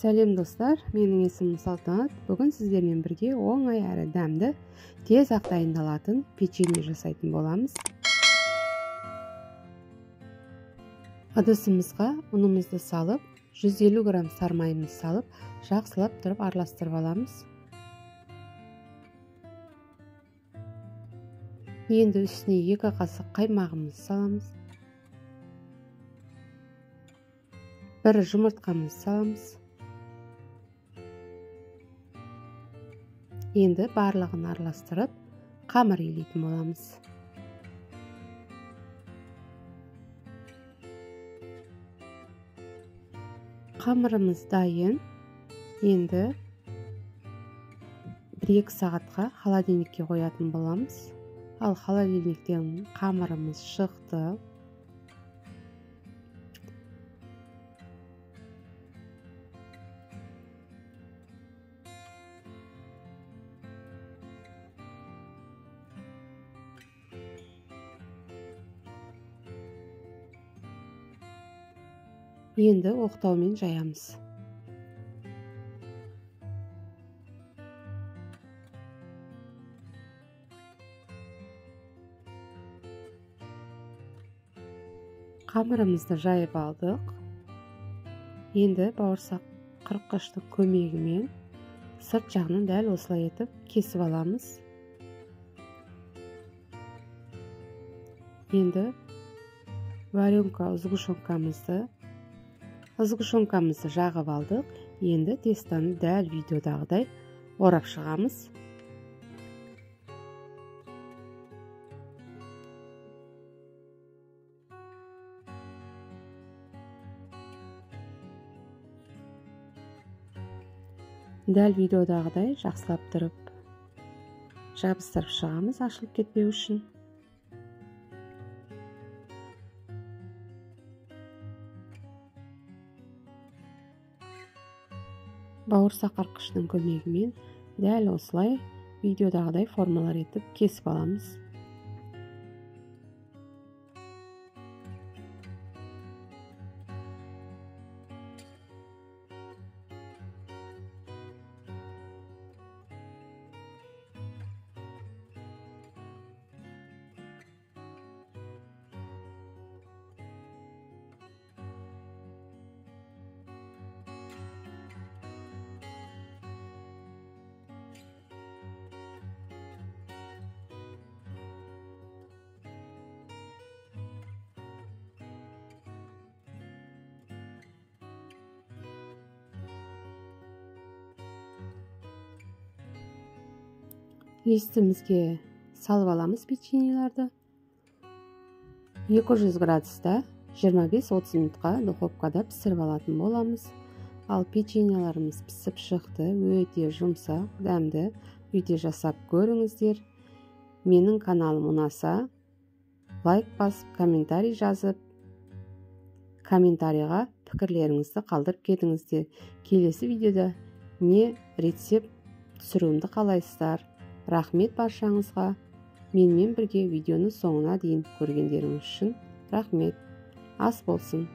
Сәлем достар, менің есімім Салтанат. Бүгін сіздермен бірге оңай әрі дәмді, тез ақ дайындалатын печенье жасайтын боламыз. Ыдысымызға ұнымызды салып, 150 грамм сармайымызды салып, жақсылап тұрып араластырып аламыз. Енді үстіне 2 қасық қаймағымызды саламыз. 1 жұмыртқамызды саламыз. Енді барлығын араластырып, қамыр илейтін боламыз. Қамырымыз дайын. Енді 1-2 сағатқа холодильникке қоятын боламыз. Ал холодильниктен қамырымыз шықты. Енді оқтаумен жаямыз. Қамырымызды жайып алдық. Енді бауырсақ қырыққыштың көмегімен сырт жағынан дәл осылай етіп кесіп аламыз. Енді варенка сгущенкамызды жағып алдық. Енді тестаны дәл видеодағыдай орап шығамыз. Дәл видеодағыдай жақсылап тұрып жабыстырып шығамыз, ашылып кетпеу үшін. Бауырсақ қырқыштың көмегімен дәл осылай видеодағыдай формалар етіп кесіп аламыз. Листімізге салып аламыз печеньеларды. 200 градуста 25-30 минутқа духовкада пісіріп алатын боламыз. Ал печеньеларымыз пісіп шықты, өте жұмсақ, дәмді. Үйде жасап көріңіздер. Менің каналым ұнаса, лайк басып, комментарий жазып, комментарийға пікірлеріңізді қалдырып кетіңіздер. Келесі видеода не рецепт түсіруімді қалайсыздар? Рахмет баршаңызға. Менімен бірге видеоны соңына дейін көргендеріңіз үшін рахмет. Ас болсын.